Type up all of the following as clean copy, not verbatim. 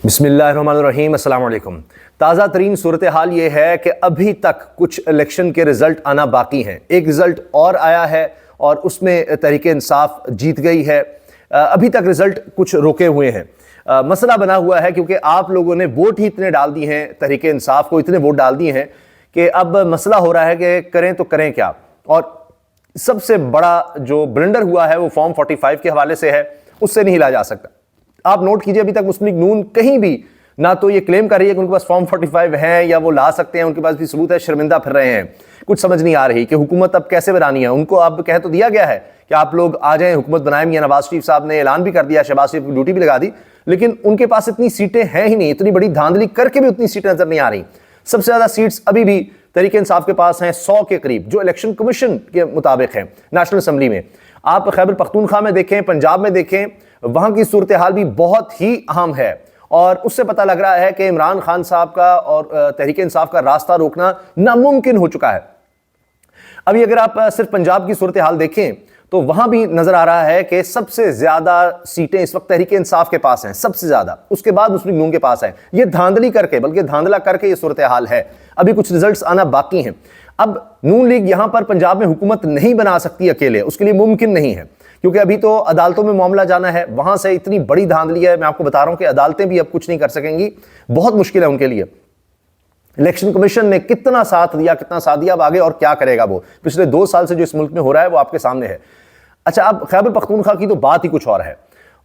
बिस्मिल्लाहिर्रहमानिर्रहीम, अस्सलाम वालेकुम। ताज़ा तरीन सूरत हाल ये है कि अभी तक कुछ इलेक्शन के रिज़ल्ट आना बाकी हैं। एक रिज़ल्ट और आया है और उसमें तहरीक इंसाफ जीत गई है। अभी तक रिज़ल्ट कुछ रोके हुए हैं। मसला बना हुआ है क्योंकि आप लोगों ने वोट ही इतने डाल दिए हैं, तहरीक इंसाफ को इतने वोट डाल दिए हैं कि अब मसला हो रहा है कि करें तो करें क्या। और सबसे बड़ा जो ब्लंडर हुआ है वो फॉर्म 45 के हवाले से है, उससे नहीं हिला जा सकता। आप नोट कीजिए, अभी तक मुस्लिम लीग नून कहीं भी ना तो ये क्लेम कर रही है कि उनके पास फॉर्म 45 है या वो ला सकते हैं, उनके पास भी सबूत है, शर्मिंदा फिर रहे हैं। कुछ समझ नहीं आ रही कि हुकूमत अब कैसे बनानी है। उनको अब कह तो दिया गया है कि आप लोग आ जाएं, हुकूमत बनाएं। मियां नवाज शरीफ साहब ने ऐलान भी कर दिया, शहबाज शरीफ की ड्यूटी भी लगा दी, लेकिन उनके पास इतनी सीटें हैं ही नहीं। इतनी बड़ी धांधली करके भी उतनी सीटें नजर नहीं आ रही। सबसे ज्यादा सीट्स अभी भी तहरीक इंसाफ के पास हैं, 100 के करीब, जो इलेक्शन कमीशन के मुताबिक है नेशनल असम्बली में। आप खैबर पख्तूनख्वा में देखें, पंजाब में देखें, वहां की सूरत हाल भी बहुत ही अहम है। और उससे पता लग रहा है कि इमरान खान साहब का और तहरीक इंसाफ का रास्ता रोकना नामुमकिन हो चुका है। अभी अगर आप सिर्फ पंजाब की सूरत हाल देखें तो वहां भी नजर आ रहा है कि सबसे ज्यादा सीटें इस वक्त तहरीक इंसाफ के पास हैं, सबसे ज्यादा। उसके बाद मुस्लिम लीग के पास है। ये धांधली करके, बल्कि धांधला करके ये सूरत हाल है। अभी कुछ रिजल्ट्स आना बाकी हैं। अब नून लीग यहां पर पंजाब में हुकूमत नहीं बना सकती अकेले, उसके लिए मुमकिन नहीं है, क्योंकि अभी तो अदालतों में मामला जाना है। वहां से इतनी बड़ी धांधली है, मैं आपको बता रहा हूं कि अदालतें भी अब कुछ नहीं कर सकेंगी। बहुत मुश्किल है उनके लिए। इलेक्शन कमीशन ने कितना साथ दिया, अब आगे और क्या करेगा वो। पिछले 2 साल से जो इस मुल्क में हो रहा है वो आपके सामने है। अच्छा, अब खैबर पख्तूनख्वा की तो बात ही कुछ और है।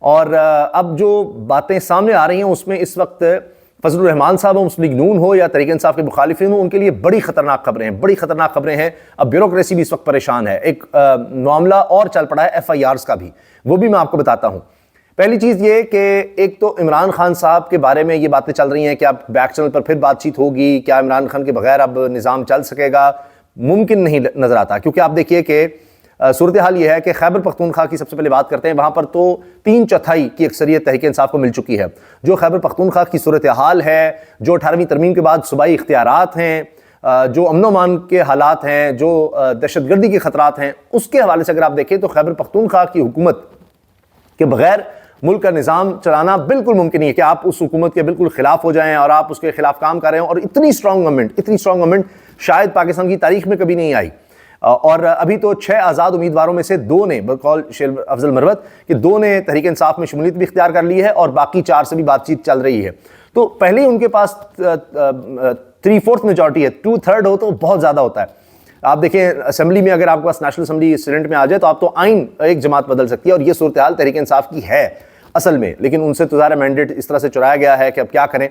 और अब जो बातें सामने आ रही हैं उसमें इस वक्त फजलुर रहमान साहब हो, मुस्लिम लीग नून हो या तहरीक इंसाफ के मुखालिफिन हो, उनके लिए बड़ी खतरनाक खबरें हैं। अब ब्यूरोक्रेसी भी इस वक्त परेशान है। एक मामला और चल पड़ा है FIRs का भी, वो भी मैं आपको बताता हूं। पहली चीज ये कि एक तो इमरान खान साहब के बारे में ये बातें चल रही हैं कि अब बैक चैनल पर फिर बातचीत होगी, क्या इमरान खान के बगैर अब निज़ाम चल सकेगा। मुमकिन नहीं नजर आता, क्योंकि आप देखिए कि सूरत हाल यह है कि खैबर पख्तूनख्वा की सबसे पहले बात करते हैं। वहां पर तो 3/4 की अक्सरियत तहरीक इंसाफ को मिल चुकी है। जो खैबर पख्तूनख्वा की सूरत हाल है, जो 18वीं तरमीम के बाद सूबाई इख्तियारात हैं, जो अमन अमान के हालात हैं, जो दहशतगर्दी के खतरात हैं, उसके हवाले से अगर आप देखें तो खैबर पख्तूनख्वा की हुकूमत के बगैर मुल्क का निज़ाम चलाना बिल्कुल मुमकिन नहीं है कि आप उस हुकूमत के बिल्कुल खिलाफ हो जाएं और आप उसके खिलाफ काम कर रहे हैं। और इतनी स्ट्रॉन्ग गवर्नमेंट शायद पाकिस्तान की तारीख में कभी नहीं आई। और अभी तो 6 आज़ाद उम्मीदवारों में से 2 ने, बकौल शेर अफजल मरवत कि 2 ने तहरीक इंसाफ में शमूलियत भी इख्तियार कर ली है और बाकी 4 से भी बातचीत चल रही है। तो पहले ही उनके पास 3/4 मेजॉरिटी है। 2/3 हो तो बहुत ज़्यादा होता है। आप देखें असेंबली में, अगर आपके पास नेशनल असेंबली सीनेट में आ जाए तो आप तो आइन एक जमात बदल सकती है। और ये सूरत हाल तहरीक इंसाफ की है असल में, लेकिन उनसे तो ज़ाहिर मैंडेट इस तरह से चुराया गया है कि अब क्या करें।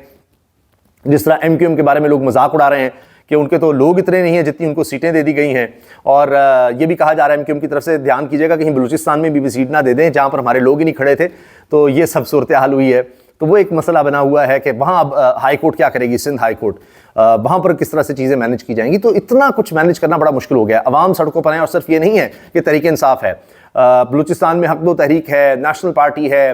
जिस तरह MQM के बारे में लोग मजाक उड़ा रहे हैं कि उनके तो लोग इतने नहीं हैं जितनी उनको सीटें दे दी गई हैं। और ये भी कहा जा रहा है MQM की तरफ से, ध्यान कीजिएगा कहीं बलूचिस्तान में भी सीट ना दे दें जहां पर हमारे लोग ही नहीं खड़े थे। तो ये सब सूरत हाल हुई है। तो वो एक मसला बना हुआ है कि वहाँ अब हाई कोर्ट क्या करेगी, सिंध हाई कोर्ट, वहाँ पर किस तरह से चीज़ें मैनेज की जाएंगी। तो इतना कुछ मैनेज करना बड़ा मुश्किल हो गया। अवाम सड़कों पर हैं। और सिर्फ ये नहीं है कि तहरीक इंसाफ है, बलूचिस्तान में हक दो तहरीक है, नेशनल पार्टी है,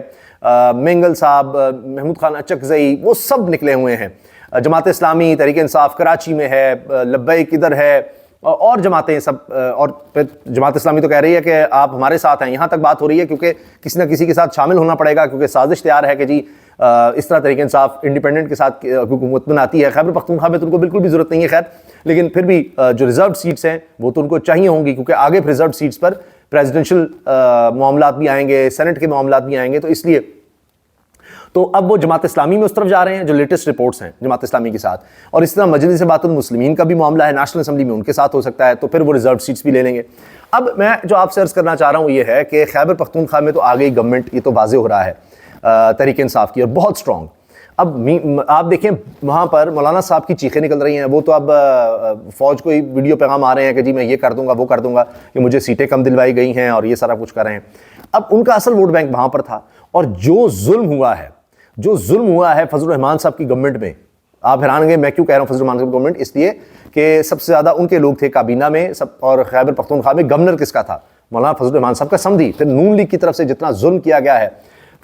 मेंगल साहब, महमूद खान अचकजई, वो सब निकले हुए हैं। जमात इस्लामी, तहरीक इंसाफ कराची में है, लब्बैक इधर है, और जमातें सब। और फिर जमात इस्लामी तो कह रही है कि आप हमारे साथ हैं। यहाँ तक बात हो रही है क्योंकि किसी ना किसी के साथ शामिल होना पड़ेगा, क्योंकि साजिश तैयार है कि जी इस तरह तहरीक इंसाफ इंडिपेंडेंट के साथ हुकूमत बनाती है। खैबर पख्तूनख्वा में तो उनको बिल्कुल भी जरूरत नहीं है, खैर, लेकिन फिर भी जो रिजर्व सीट्स हैं वो तो उनको चाहिए होंगी, क्योंकि आगे रिजर्व सीट्स पर प्रेसिडेंशियल मामलात भी आएंगे, सेनेट के मामलात भी आएंगे। तो इसलिए तो अब वो जमात इस्लामी में उस तरफ जा रहे हैं, जो लेटेस्ट रिपोर्ट्स हैं जमात इस्लामी के साथ। और इस तरह मजलिस बातुल मुस्लिमीन का भी मामला है, नेशनल असेंबली में उनके साथ हो सकता है, तो फिर वो रिजर्व सीट्स भी ले लेंगे। अब मैं जो आपसे अर्ज करना चाह रहा हूँ ये है कि खैबर पख्तूनख्वा में तो आ गई गवर्नमेंट, ये तो वाज़ेह हो रहा है तहरीक इंसाफ की, और बहुत स्ट्रॉन्ग। अब आप देखें वहाँ पर मौलाना साहब की चीखें निकल रही हैं। वो तो अब फौज को ही वीडियो पैगाम आ रहे हैं कि जी मैं ये कर दूंगा, वो कर दूंगा, कि मुझे सीटें कम दिलवाई गई हैं और ये सारा कुछ कर रहे हैं। अब उनका असल वोट बैंक वहाँ पर था। और जो जुल्म हुआ है फजलुर रहमान साहब की गवर्नमेंट में, आप हैरान गए। मैं क्यों कह रहा हूँ फजलुर रहमान साहब की गवर्नमेंट? इसलिए कि सबसे ज़्यादा उनके लोग थे काबीना में सब। और खैबर पख्तूनख्वा में गवर्नर किसका था? मौलाना फजलुर रहमान साहब का समधी। फिर नून लीग की तरफ से जितना जुल्म किया गया है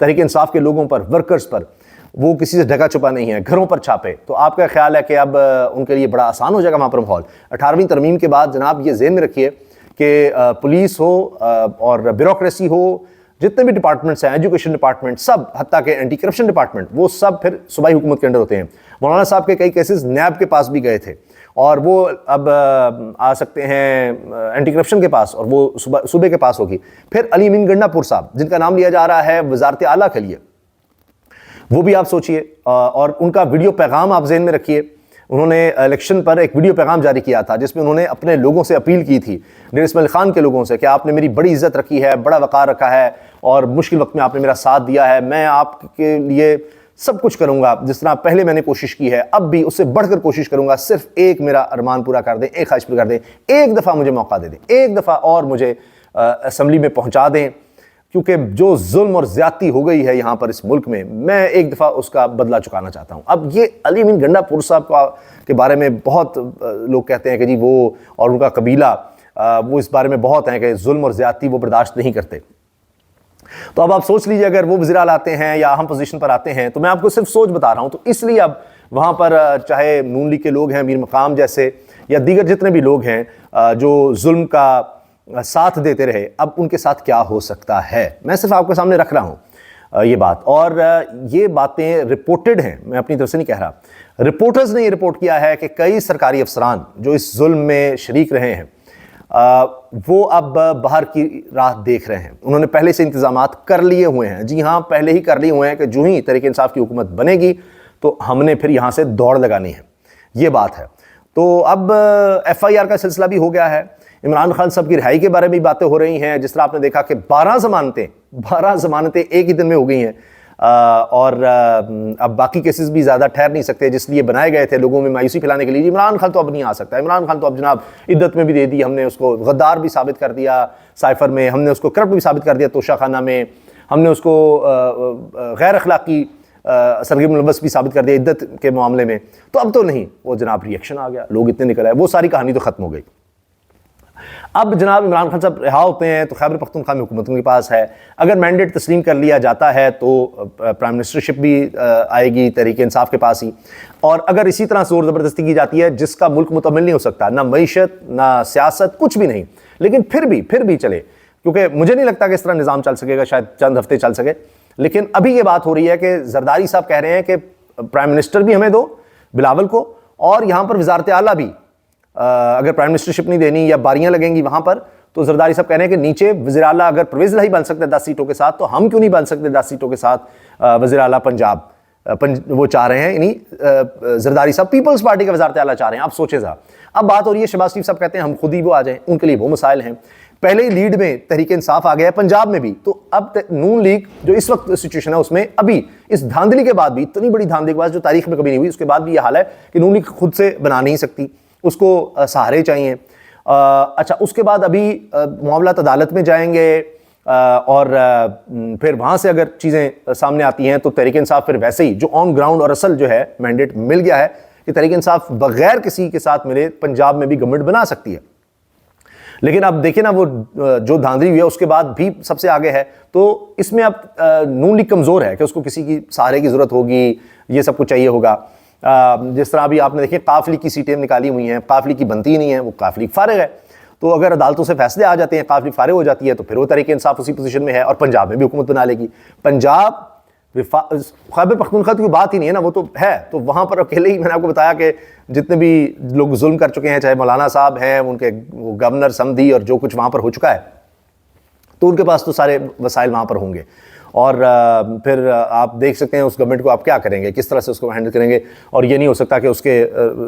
तहरीक इंसाफ के लोगों पर, वर्कर्स पर, वो किसी से ढका छुपा नहीं है, घरों पर छापे। तो आपका ख्याल है कि अब उनके लिए बड़ा आसान हो जाएगा वहाँ पर माहौल। 18वीं तरमीम के बाद जनाब ये ज़हन में रखिए कि पुलिस हो और ब्यूरोक्रेसी हो, जितने भी डिपार्टमेंट्स हैं, एजुकेशन डिपार्टमेंट, सब, हत्ता के एंटी करप्शन डिपार्टमेंट, वो सब फिर सूबाई हुकूमत के अंडर होते हैं। मौलाना साहब के कई केसेस नैब के पास भी गए थे और वो अब आ सकते हैं एंटी करप्शन के पास, और वो सूबे के पास होगी। फिर अली अमीन गंडापुर साहब, जिनका नाम लिया जा रहा है वजारत आला के लिए, वो भी आप सोचिए, और उनका वीडियो पैगाम आप ज़हन में रखिए। उन्होंने इलेक्शन पर एक वीडियो पैगाम जारी किया था जिसमें उन्होंने अपने लोगों से अपील की थी, नीर इस्माइल खान के लोगों से, कि आपने मेरी बड़ी इज्जत रखी है, बड़ा वक़ार रखा है और मुश्किल वक्त में आपने मेरा साथ दिया है, मैं आपके लिए सब कुछ करूंगा, जिस तरह पहले मैंने कोशिश की है, अब भी उससे बढ़कर कोशिश करूंगा। सिर्फ एक मेरा अरमान पूरा कर दें, एक ख्वाहिश पूरी कर दें, एक दफ़ा मुझे मौका दे दें, एक दफ़ा और मुझे असम्बली में पहुंचा दें, क्योंकि जो जुल्म और ज्यादती हो गई है यहाँ पर इस मुल्क में, मैं एक दफ़ा उसका बदला चुकाना चाहता हूँ। अब ये अली अमीन गंडापुर साहब के बारे में बहुत लोग कहते हैं कि जी वो और उनका कबीला, वो इस बारे में बहुत हैं कि जुल्म और ज्यादती वो बर्दाश्त नहीं करते। तो अब आप सोच लीजिए, अगर वो वज़ीर आला आते हैं या अहम पोजीशन पर आते हैं, तो मैं आपको सिर्फ सोच बता रहा हूँ, तो इसलिए अब वहाँ पर चाहे नून लीग के लोग हैं, मीर मकाम जैसे, या दीगर जितने भी लोग हैं जो जुल्म का साथ देते रहे, अब उनके साथ क्या हो सकता है, मैं सिर्फ आपके सामने रख रहा हूँ ये बात। और ये बातें रिपोर्टेड हैं, मैं अपनी तरफ से नहीं कह रहा। रिपोर्टर्स ने ये रिपोर्ट किया है कि कई सरकारी अफसरान जो इस जुल्म में शरीक रहे हैं, वो अब बाहर की राह देख रहे हैं। उन्होंने पहले से इंतजामात कर लिए हुए हैं, जी हाँ, पहले ही कर लिए हुए हैं कि जो ही तहरीक इंसाफ की हुकूमत बनेगी तो हमने फिर यहाँ से दौड़ लगानी है, ये बात है। तो अब FIR का सिलसिला भी हो गया है। इमरान खान साहब की रिहाई के बारे में भी बातें हो रही हैं, जिस तरह आपने देखा कि 12 जमानतें एक ही दिन में हो गई हैं, और अब बाकी केसेस भी ज़्यादा ठहर नहीं सकते, जिसलिए बनाए गए थे लोगों में मायूसी फैलाने के लिए। इमरान खान तो अब नहीं आ सकता, इमरान खान तो अब जनाब इद्दत में भी दे दी, हमने उसको गद्दार भी साबित कर दिया साइफर में, हमने उसको करप्ट भी साबित कर दिया तोशा खाना में, हमने उसको गैर अखलाकी सरगर्मी मुलव्वस भी साबित कर दिया इद्दत के मामले में। तो अब तो नहीं, वो जनाब रिएक्शन आ गया, लोग इतने निकल आए, वो सारी कहानी तो ख़त्म हो गई। अब जनाब इमरान खान साहब रिहा होते हैं तो खैबर पख्तूनख्वा में हुकूमत उनके पास है। अगर मैंडेट तस्लीम कर लिया जाता है तो प्राइम मिनिस्टरशिप भी आएगी तहरीक इंसाफ के पास ही। और अगर इसी तरह जोर ज़बरदस्ती की जाती है, जिसका मुल्क मुतमिल नहीं हो सकता, ना मईशत ना सियासत, कुछ भी नहीं, लेकिन फिर भी चले, क्योंकि मुझे नहीं लगता कि इस तरह निज़ाम चल सकेगा, शायद चंद हफ्ते चल सके। लेकिन अभी ये बात हो रही है कि जरदारी साहब कह रहे हैं कि प्राइम मिनिस्टर भी हमें दो बिलावल को, और यहाँ पर वजारत आला भी, अगर प्राइम मिनिस्टरशिप नहीं देनी या बारियां लगेंगी वहां पर, तो जरदारी साहब कह रहे हैं कि नीचे वज़ीर आला अगर परवेज़ इलाही बन सकते हैं 10 सीटों के साथ, तो हम क्यों नहीं बन सकते 10 सीटों के साथ वज़ीर आला पंजाब। वो चाह रहे हैं, यानी जरदारी साहब पीपल्स पार्टी का वज़ारत आला चाह रहे हैं। आप सोचे साहब, अब बात हो रही है शहबाज शरीफ साहब कहते हैं हम खुद ही वो आ जाएं, उनके लिए वो मसाइल हैं। पहले ही लीड में तहरीक इंसाफ आ गया है पंजाब में भी, तो अब नून लीग जो इस वक्त सिचुएशन है उसमें, अभी इस धांधली के बाद भी, इतनी बड़ी धांधली के बाद जो तारीख में कभी नहीं हुई, उसके बाद भी यह हाल है कि नून लीग खुद से बना नहीं सकती, उसको सहारे चाहिए। अच्छा, उसके बाद अभी मामला अदालत में जाएंगे, और फिर वहाँ से अगर चीज़ें सामने आती हैं तो तहरीक इंसाफ फिर वैसे ही जो ऑन ग्राउंड और असल जो है मैंडेट मिल गया है कि तहरीक इंसाफ बगैर किसी के साथ मिले पंजाब में भी गवर्नमेंट बना सकती है। लेकिन अब देखिए ना, वो जो धांधली हुई है उसके बाद भी सबसे आगे है, तो इसमें अब नून लीग कमज़ोर है कि उसको किसी की सहारे की ज़रूरत होगी, ये सब कुछ चाहिए होगा। जिस तरह अभी आपने देखिए काफली की सीटें निकाली हुई हैं, काफली की बनती नहीं है, वो काफली फारिग है, तो अगर अदालतों से फैसले आ जाते हैं, काफली फारिग हो जाती है, तो फिर वो तहरीक इंसाफ उसी पोजीशन में है और पंजाब में भी हुकूमत बना लेगी। पंजाब खैबर पख्तूनख्वा की बात ही नहीं है ना, वो तो है, तो वहाँ पर अकेले ही मैंने आपको बताया कि जितने भी लोग जुल्म कर चुके हैं, चाहे मौलाना साहब हैं, उनके गवर्नर समधी और जो कुछ वहाँ पर हो चुका है, तो उनके पास तो सारे वसाइल वहाँ पर होंगे। और फिर आप देख सकते हैं उस गवर्नमेंट को आप क्या करेंगे, किस तरह से उसको हैंडल करेंगे। और ये नहीं हो सकता कि उसके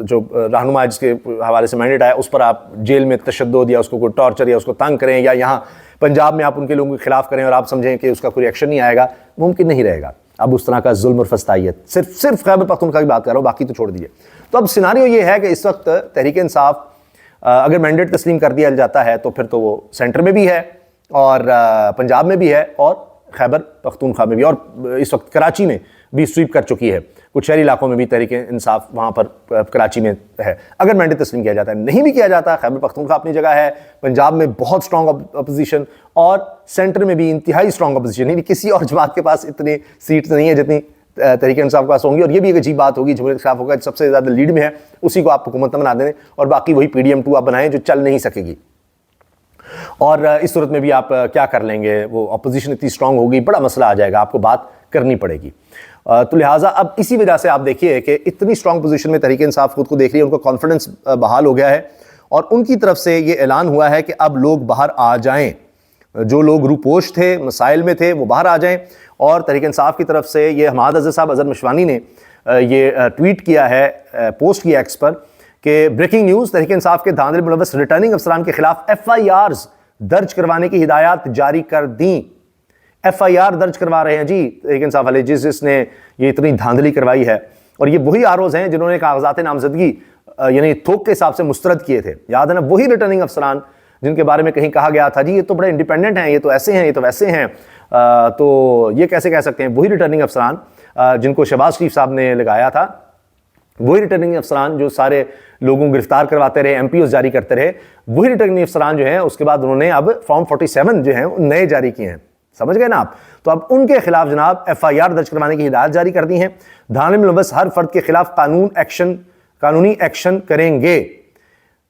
जो रहनुमा जिसके हवाले से मैंडेट आया उस पर आप जेल में तशद्दुद या उसको कोई टॉर्चर या उसको तंग करें, या यहाँ पंजाब में आप उनके लोगों के खिलाफ करें और आप समझें कि उसका कोई एक्शन नहीं आएगा, मुमकिन नहीं रहेगा। अब उस तरह का जुल्म और फस्तायत, सिर्फ खैबर पख्तूनख्वा की बात कर रहा हूँ, बाकी तो छोड़ दीजिए। तो अब सिनारियो ये है कि इस वक्त तहरीक इंसाफ अगर मैंडेट तस्लीम कर दिया जाता है तो फिर तो वो सेंटर में भी है और पंजाब में भी है और खैबर पख्तूनख्वा में भी, और इस वक्त कराची में भी स्वीप कर चुकी है। कुछ शहरी इलाकों में भी तहरीक इंसाफ वहाँ पर कराची में है। अगर मैंडेट तस्लीम किया जाता है, नहीं भी किया जाता, खैबर पख्तूनख्वा अपनी जगह है, पंजाब में बहुत स्ट्रॉन्ग अपोजिशन और सेंटर में भी इंतहाई स्ट्रॉन्ग अपोजिशन, यानी किसी और जमात के पास इतनी सीट नहीं है जितनी तहरीक इंसाफ के पास होंगी। और ये भी एक अजीब बात होगी, जमहूरियत खिलाफ होगा, सबसे ज़्यादा लीड में है उसी को आप हुकूमत बना दें और बाकी वही PDM2 आप बनाएं जो चल नहीं सकेगी। और इस सूरत में भी आप क्या कर लेंगे, वो अपोजिशन इतनी स्ट्रांग होगी, बड़ा मसला आ जाएगा, आपको बात करनी पड़ेगी। तो लिहाजा अब इसी वजह से आप देखिए कि इतनी स्ट्रांग पोजीशन में तहरीक इंसाफ खुद को देख रही है, उनका कॉन्फिडेंस बहाल हो गया है और उनकी तरफ से ये ऐलान हुआ है कि अब लोग बाहर आ जाएं, जो लोग रूपोश थे, मसाइल में थे, वो बाहर आ जाएं। और तहरीक इंसाफ की तरफ से ये हमाद अज़हर साहब अज़हर मशवानी ने ये ट्वीट किया है, पोस्ट किया एक्स पर कि ब्रेकिंग न्यूज़, तहरीक इंसाफ के धांधली मुलव्वस रिटर्निंग अफसरान के खिलाफ FIRs दर्ज करवाने की हिदायत जारी कर दी। FIR दर्ज करवा रहे हैं जी तहरीक इंसाफ वाले, जिसने ये इतनी धांधली करवाई है। और ये वही आरोज हैं जिन्होंने कागजात नामजदगी यानी थोक के हिसाब से मुस्तरद किए थे, याद है ना, वही रिटर्निंग अफसरान जिनके बारे में कहीं कहा गया था जी ये तो बड़े इंडिपेंडेंट हैं, ये तो ऐसे हैं, ये तो वैसे हैं, तो ये कैसे कह सकते हैं। वही रिटर्निंग अफसरान जिनको शहबाज शरीफ साहब ने लगाया था, वही रिटर्निंग अफसरान जो सारे लोगों को गिरफ्तार करवाते रहे, MPOs जारी करते रहे, वही रिटर्निंग अफसरान जो हैं उसके बाद उन्होंने अब फॉर्म 47 जो हैं नए जारी किए हैं, समझ गए ना आप। तो अब उनके खिलाफ जनाब FIR दर्ज करवाने की हिदायत जारी कर दी है। धांधली मुलव्वस हर फर्द के खिलाफ कानूनी एक्शन करेंगे।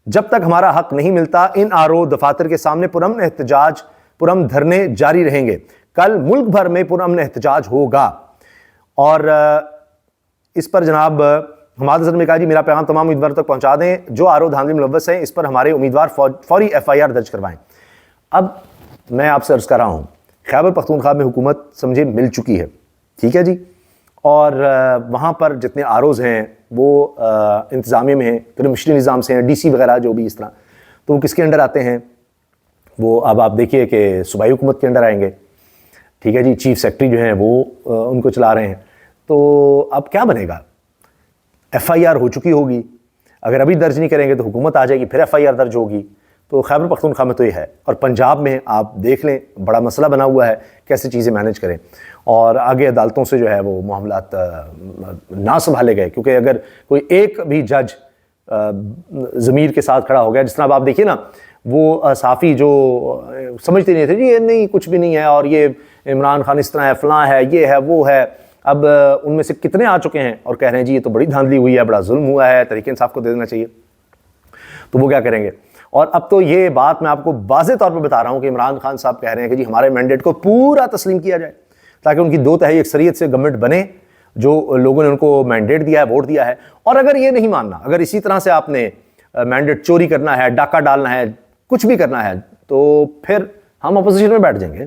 जब तक हमारा हक नहीं मिलता इन RO दफातर के सामने पुरअमन धरने जारी रहेंगे। कल मुल्क भर में पुरअमन एहतजाज होगा। और इस पर जनाब हमाद अज़हर ने कहा जी मेरा पैगाम तमाम उम्मीदवारों तक पहुंचा दें, जो RO धांधली मुलव्वस हैं इस पर हमारे उम्मीदवार फौरी FIR दर्ज करवाएं। अब मैं आपसे अर्ज कर रहा हूं, खैबर पख्तूनख्वा में हुकूमत समझे मिल चुकी है, ठीक है जी, और वहाँ पर जितने ROs हैं वो इंतज़ामिया में हैं, कमिश्नरी निज़ाम से हैं, DC वगैरह जो भी इस तरह, तो वो किसके अंडर आते हैं, वो अब आप देखिए कि सूबाई हुकूमत के अंडर आएंगे, ठीक है जी। चीफ सेक्रेटरी जो हैं वो उनको चला रहे हैं। तो अब क्या बनेगा, FIR हो चुकी होगी, अगर अभी दर्ज नहीं करेंगे तो हुकूमत आ जाएगी, फिर FIR दर्ज होगी। तो खैबर पख्तूनख्वा में तो ये है, और पंजाब में आप देख लें बड़ा मसला बना हुआ है, कैसे चीज़ें मैनेज करें। और आगे अदालतों से जो है वो मामलात ना संभाले गए, क्योंकि अगर कोई एक भी जज ज़मीर के साथ खड़ा हो गया, जिस तरह आप देखिए ना, वो साफ़ी जो समझते नहीं थे जी ये नहीं कुछ भी नहीं है, और ये इमरान खान इस तरह है, फलां है, ये है, वो है, अब उनमें से कितने आ चुके हैं और कह रहे हैं जी ये तो बड़ी धांधली हुई है, बड़ा जुल्म हुआ है, तहरीक इंसाफ को दे देना चाहिए। तो वो क्या करेंगे। और अब तो ये बात मैं आपको वाज़े तौर पर बता रहा हूँ कि इमरान खान साहब कह रहे हैं कि जी हमारे मैंडेट को पूरा तस्लीम किया जाए, ताकि उनकी 2/3 अक्सरियत से गवर्नमेंट बने, जो लोगों ने उनको मैंडेट दिया है, वोट दिया है। और अगर ये नहीं मानना, अगर इसी तरह से आपने मैंडेट चोरी करना है, डाका डालना है, कुछ भी करना है, तो फिर हम अपोजिशन में बैठ जाएंगे,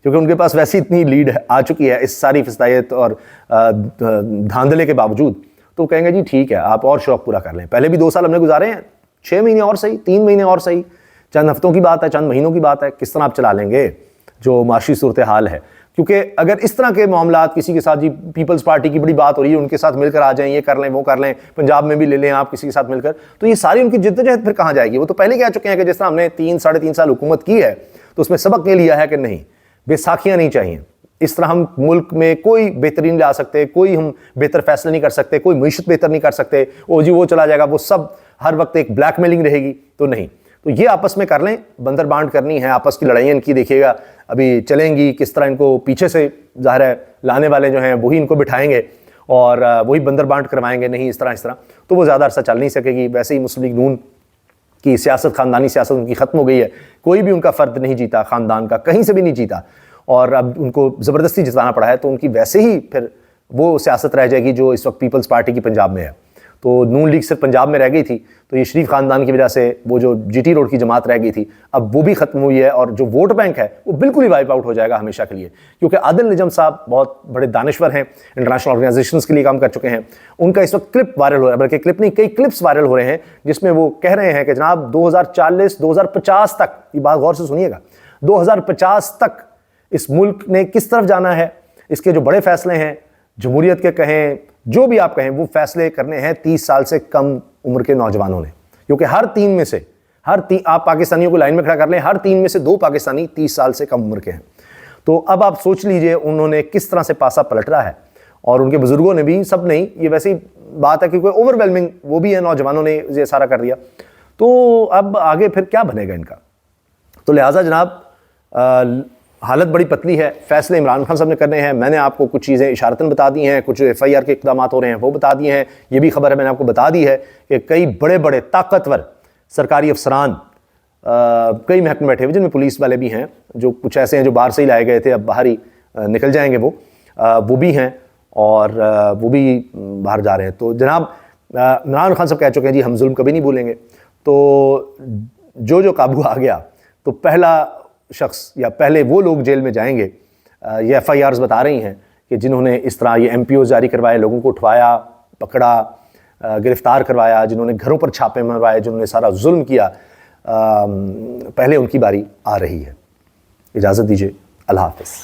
क्योंकि उनके पास वैसी इतनी लीड आ चुकी है इस सारी फिस्तायत और धांधले के बावजूद। तो कहेंगे जी ठीक है, आप और शौक पूरा कर लें, पहले भी 2 साल हमने गुजारे हैं, 6 महीने और सही, 3 महीने और सही, चंद हफ्तों की बात है, चंद महीनों की बात है, किस तरह आप चला लेंगे जो माशी सूरत हाल है। क्योंकि अगर इस तरह के मामलात किसी के साथ, जी पीपल्स पार्टी की बड़ी बात हो रही है, उनके साथ मिलकर आ जाएं, ये कर लें, वो कर लें, पंजाब में भी ले लें आप किसी के साथ मिलकर, तो ये सारी उनकी जिद्दोजहद फिर कहाँ जाएगी। वो तो पहले कह चुके हैं कि जिस तरह हमने 3-3.5 साल हुकूमत की है, तो उसमें सबक ये लिया है कि नहीं, बेसाखियाँ नहीं चाहिए, इस तरह हम मुल्क में कोई बेहतरीन नहीं ला सकते, कोई हम बेहतर फैसले नहीं कर सकते, कोई मीशत बेहतर नहीं कर सकते, ओ जी वो चला जाएगा, वो सब हर वक्त एक ब्लैकमेलिंग रहेगी, तो नहीं। तो ये आपस में कर लें, बंदर बांट करनी है, आपस की लड़ाइयाँ इनकी देखिएगा अभी चलेंगी, किस तरह इनको पीछे से ज़ाहिर है लाने वाले जो हैं वही इनको बिठाएंगे और वही बंदर बांट करवाएंगे, नहीं इस तरह, तो वो ज़्यादा अरसा चल नहीं सकेगी। वैसे ही मुस्लिम लीग नून की सियासत, ख़ानदानी सियासत उनकी ख़त्म हो गई है, कोई भी उनका फ़र्द नहीं जीता, ख़ानदान का कहीं से भी नहीं जीता, और अब उनको ज़बरदस्ती जिताना पड़ा है, तो उनकी वैसे ही फिर वो सियासत रह जाएगी जो इस वक्त पीपल्स पार्टी की पंजाब में है। तो नून लीग सिर्फ पंजाब में रह गई थी, तो ये शरीफ ख़ानदान की वजह से वो जो GT रोड की जमात रह गई थी, अब वो भी ख़त्म हुई है, और जो वोट बैंक है वो बिल्कुल ही वाइप आउट हो जाएगा हमेशा के लिए। क्योंकि आदिल निजम साहब बहुत बड़े दानिश्वर हैं, इंटरनेशनल ऑर्गेनाइजेशंस के लिए काम कर चुके हैं। उनका इस वक्त क्लिप वायरल हो रहा है, बल्कि क्लिप नहीं, कई क्लिप्स वायरल हो रहे हैं, जिसमें वो कह रहे हैं कि जनाब 2040-2050 तक, ये बात गौर से सुनिएगा, 2050 तक इस मुल्क ने किस तरफ जाना है, इसके जो बड़े फैसले हैं, जमहूरियत के कहें, जो भी आप कहें, वो फैसले करने हैं 30 साल से कम उम्र के नौजवानों ने। क्योंकि हर 3 में से आप पाकिस्तानियों को लाइन में खड़ा कर लें, हर 3 में से 2 पाकिस्तानी 30 साल से कम उम्र के हैं। तो अब आप सोच लीजिए उन्होंने किस तरह से पासा पलट रहा है, और उनके बुजुर्गों ने भी, सब नहीं, ये वैसी बात है क्योंकि ओवरवेलमिंग वो भी है, नौजवानों ने ये सारा कर दिया। तो अब आगे फिर क्या बनेगा इनका। तो लिहाजा जनाब हालत बड़ी पतली है, फैसले इमरान खान साहब ने करने हैं। मैंने आपको कुछ चीज़ें इशारतन बता दी हैं, कुछ FIR के इक़दाम हो रहे हैं वो बता दिए हैं। ये भी खबर है मैंने आपको बता दी है कि कई बड़े बड़े ताकतवर सरकारी अफसरान कई महकमे बैठे हुए जिनमें पुलिस वाले भी हैं, जो कुछ ऐसे हैं जो बाहर से ही लाए गए थे, अब बाहर ही निकल जाएंगे वो भी हैं और वो भी बाहर जा रहे हैं। तो जनाब इमरान खान साहब कह चुके हैं जी हम जुल्म कभी नहीं भूलेंगे। तो जो काबू आ गया तो पहला शख्स या पहले वो लोग जेल में जाएंगे, ये FIRs बता रही हैं कि जिन्होंने इस तरह ये MPOs जारी करवाए, लोगों को उठवाया, पकड़ा, गिरफ्तार करवाया, जिन्होंने घरों पर छापे मरवाए, जिन्होंने सारा जुल्म किया, पहले उनकी बारी आ रही है। इजाज़त दीजिए, अल्लाह हाफ़िज़।